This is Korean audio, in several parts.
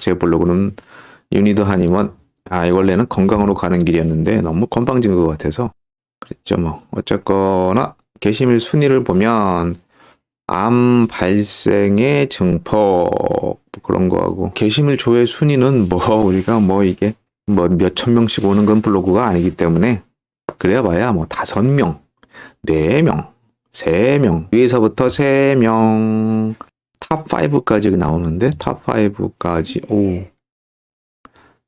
제 블로그는 유니더 한의원, 원래는 건강으로 가는 길이었는데 너무 건방진 것 같아서 그랬죠. 뭐 어쨌거나 게시물 순위를 보면 암 발생의 증폭 뭐 그런 거하고, 게시물 조회 순위는 뭐 우리가 뭐 이게 뭐 몇천 명씩 오는 건 블로그가 아니기 때문에 그래봐야 뭐 5명, 4명, 3명, 위에서부터 3명, 탑5까지 나오는데 탑5까지,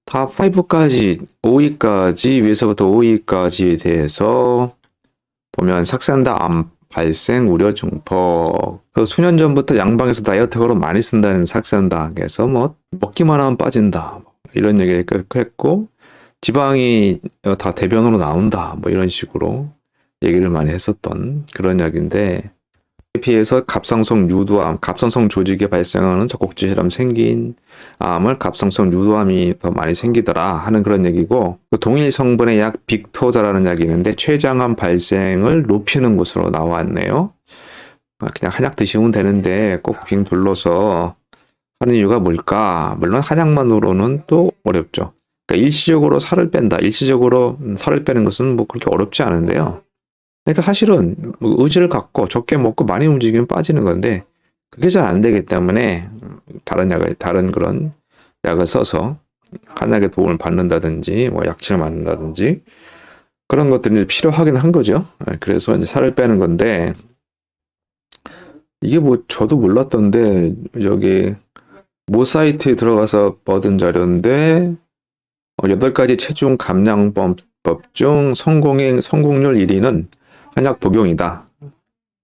탑5까지, 5위까지, 위에서부터 5위까지에 대해서 보면 삭산다 암 발생 우려 증폭. 그 수년 전부터 양방에서 다이어트로 많이 쓴다는 삭산다에서 뭐 먹기만 하면 빠진다 이런 얘기를 했고, 지방이 다 대변으로 나온다 뭐 이런 식으로 얘기를 많이 했었던 그런 이야기인데, 비해서 갑상선 유도암, 갑상선 조직에 발생하는 젖꼭지처럼 생긴 암을 갑상선 유도암이 더 많이 생기더라 하는 그런 얘기고, 그 동일 성분의 약 빅토자라는 약이 있는데 췌장암 발생을 높이는 것으로 나왔네요. 그냥 한약 드시면 되는데 꼭 빙 둘러서 하는 이유가 뭘까? 물론 한약만으로는 또 어렵죠. 그러니까 일시적으로 살을 뺀다. 일시적으로 살을 빼는 것은 뭐 그렇게 어렵지 않은데요. 그러니까 사실은 의지를 갖고 적게 먹고 많이 움직이면 빠지는 건데 그게 잘 안 되기 때문에 다른 그런 약을 써서 한약의 도움을 받는다든지 뭐 약치를 맞는다든지 그런 것들이 필요하긴 한 거죠. 그래서 이제 살을 빼는 건데, 이게 뭐 저도 몰랐던데 여기 모 사이트에 들어가서 얻은 자료인데 8가지 체중 감량법 중 성공률 1위는 한약 복용이다.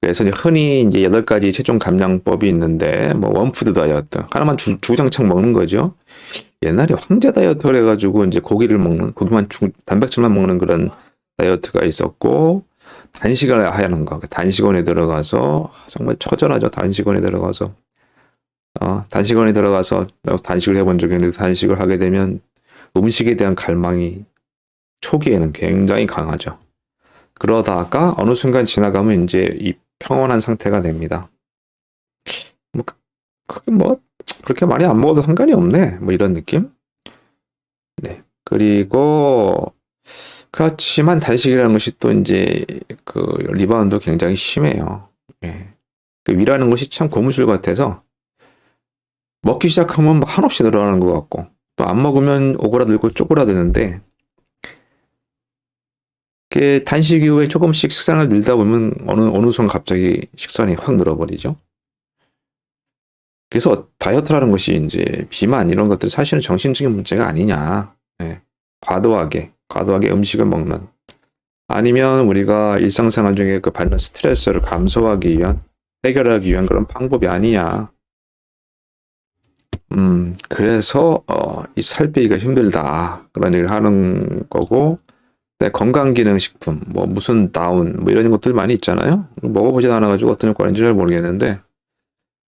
그래서 흔히 이제 8가지 체중 감량법이 있는데 뭐 원푸드 다이어트 하나만 주구장창 먹는 거죠. 옛날에 황제 다이어트를 해가지고 이제 고기만 단백질만 먹는 그런 다이어트가 있었고, 단식을 하는 거. 단식원에 들어가서 정말 처절하죠. 단식원에 들어가서 단식을 해본 적이 있는데, 단식을 하게 되면 음식에 대한 갈망이 초기에는 굉장히 강하죠. 그러다가 어느 순간 지나가면 이제 이 평온한 상태가 됩니다. 뭐 그렇게 많이 안 먹어도 상관이 없네. 뭐 이런 느낌? 네. 그리고 그렇지만 단식이라는 것이 또 이제 그 리바운드 굉장히 심해요. 예. 그 위라는 것이 참 고무줄 같아서 먹기 시작하면 한없이 늘어나는 것 같고, 또 안 먹으면 오그라들고 쪼그라드는데, 그 단식 이후에 조금씩 식단을 늘다 보면 어느 순간 갑자기 식단이 확 늘어버리죠. 그래서 다이어트라는 것이 이제 비만 이런 것들 사실은 정신적인 문제가 아니냐. 예. 과도하게 음식을 먹는, 아니면 우리가 일상생활 중에 그 받는 스트레스를 감소하기 위한, 해결하기 위한 그런 방법이 아니냐. 그래서 이 살 빼기가 힘들다 그런 얘기를 하는 거고, 건강기능식품 뭐 무슨 다운 뭐 이런 것들 많이 있잖아요. 먹어보진 않아가지고 어떤 효과인지 잘 모르겠는데,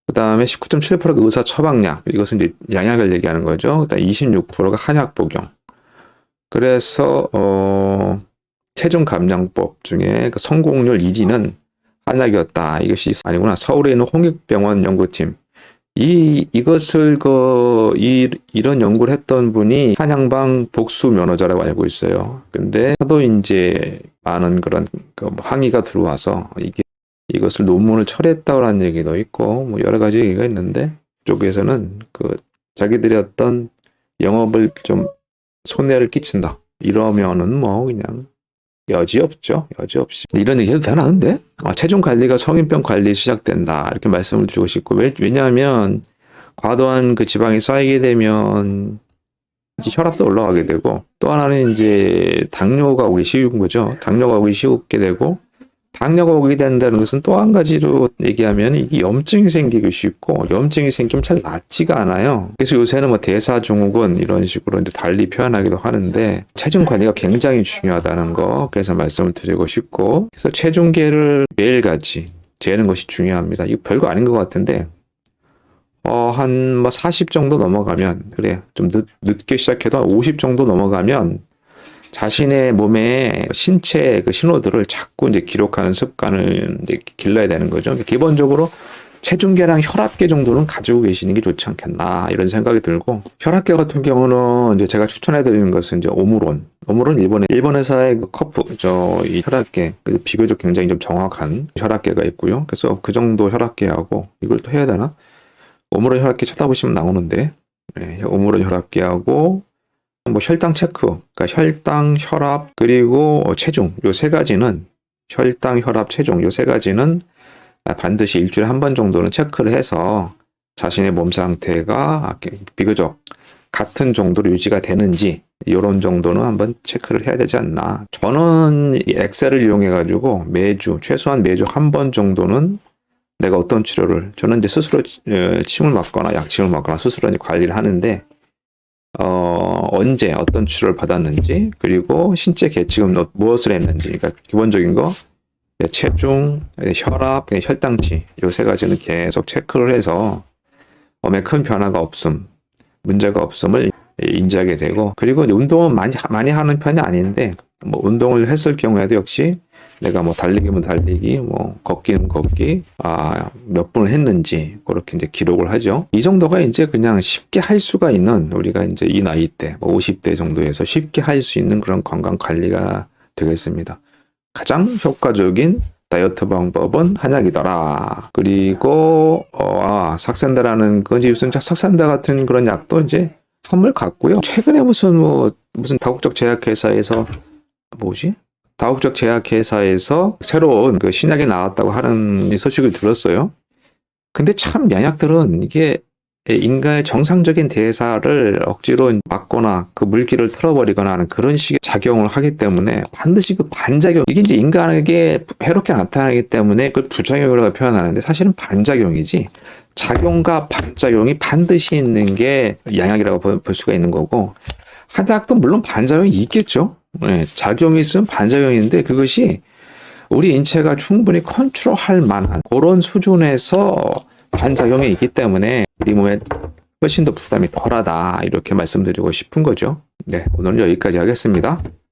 그 다음에 19.7%가 의사 처방약, 이것은 이제 양약을 얘기하는 거죠. 그다음 26%가 한약 복용. 그래서 체중 감량법 중에 그 성공률 1위는 한약이었다. 이것이 아니구나. 서울에 있는 홍익병원 연구팀. 이것을 이런 연구를 했던 분이 한양방 복수 면허자라고 알고 있어요. 근데 하도 이제 많은 그런 항의가 들어와서 이것을 논문을 철회했다라는 얘기도 있고 뭐 여러 가지 얘기가 있는데, 쪽에서는 그 자기들이 어떤 영업을 좀 손해를 끼친다 이러면은 뭐 그냥 여지없죠. 여지없이 이런 얘기 해도 되나 근데? 체중 관리가 성인병 관리에 시작된다 이렇게 말씀을 드리고 싶고, 왜냐하면 과도한 그 지방이 쌓이게 되면 이제 혈압도 올라가게 되고, 또 하나는 이제 당뇨가 오기 쉬운 거죠. 당뇨가 오기 쉽게 되고, 당뇨가 오게 된다는 것은 또 한 가지로 얘기하면 이게 염증이 생기기 쉽고, 염증이 생기면 잘 낫지가 않아요. 그래서 요새는 뭐 대사증후군 이런 식으로 이제 달리 표현하기도 하는데, 체중 관리가 굉장히 중요하다는 거 그래서 말씀을 드리고 싶고, 그래서 체중계를 매일같이 재는 것이 중요합니다. 이거 별거 아닌 것 같은데, 한 뭐 40 정도 넘어가면, 그래 좀 늦게 시작해도 한 50 정도 넘어가면 자신의 몸의 신체 그 신호들을 자꾸 이제 기록하는 습관을 이제 길러야 되는 거죠. 기본적으로 체중계랑 혈압계 정도는 가지고 계시는 게 좋지 않겠나 이런 생각이 들고, 혈압계 같은 경우는 이제 제가 추천해 드리는 것은 이제 오므론 일본 회사의 그 커프 이 혈압계 비교적 굉장히 좀 정확한 혈압계가 있고요. 그래서 그 정도 혈압계하고 이걸 또 해야 되나? 오므론 혈압계 찾아보시면 나오는데, 네, 오므론 혈압계하고 뭐 혈당 체크, 그러니까 혈당, 혈압 그리고 체중 요 세 가지는 혈당, 혈압, 체중 요 세 가지는 반드시 일주일에 한 번 정도는 체크를 해서 자신의 몸 상태가 비교적 같은 정도로 유지가 되는지 이런 정도는 한번 체크를 해야 되지 않나. 저는 이 엑셀을 이용해 가지고 최소한 매주 한 번 정도는 내가 어떤 치료를, 저는 이제 스스로 침을 맞거나 약침을 맞거나 스스로 관리를 하는데, 언제 어떤 치료를 받았는지, 그리고 신체 계측은 무엇을 했는지, 그러니까 기본적인 거 체중, 혈압, 혈당치 요 세 가지는 계속 체크를 해서 몸에 큰 변화가 없음, 문제가 없음을 인지하게 되고, 그리고 운동은 많이 하는 편이 아닌데, 뭐 운동을 했을 경우에도 역시 내가 뭐 달리기면 달리기, 뭐 걷기는 걷기, 몇 분을 했는지 그렇게 이제 기록을 하죠. 이 정도가 이제 그냥 쉽게 할 수가 있는, 우리가 이제 이 나이 때, 뭐 50대 정도에서 쉽게 할 수 있는 그런 건강 관리가 되겠습니다. 가장 효과적인 다이어트 방법은 한약이더라. 그리고 삭센다라는 건 이제 삭센다 같은 그런 약도 이제 선물 같고요. 최근에 무슨 다국적 제약회사에서 다국적 제약회사에서 새로운 그 신약이 나왔다고 하는 소식을 들었어요. 근데 참 양약들은 이게 인간의 정상적인 대사를 억지로 막거나 그 물기를 틀어버리거나 하는 그런 식의 작용을 하기 때문에 반드시 그 반작용, 이게 이제 인간에게 해롭게 나타나기 때문에 그걸 부작용이라고 표현하는데 사실은 반작용이지, 작용과 반작용이 반드시 있는 게 양약이라고 볼 수가 있는 거고, 한약도 물론 반작용이 있겠죠. 네, 작용이 있으면 반작용인데 그것이 우리 인체가 충분히 컨트롤할 만한 그런 수준에서 반작용이 있기 때문에 우리 몸에 훨씬 더 부담이 덜하다 이렇게 말씀드리고 싶은 거죠. 네, 오늘은 여기까지 하겠습니다.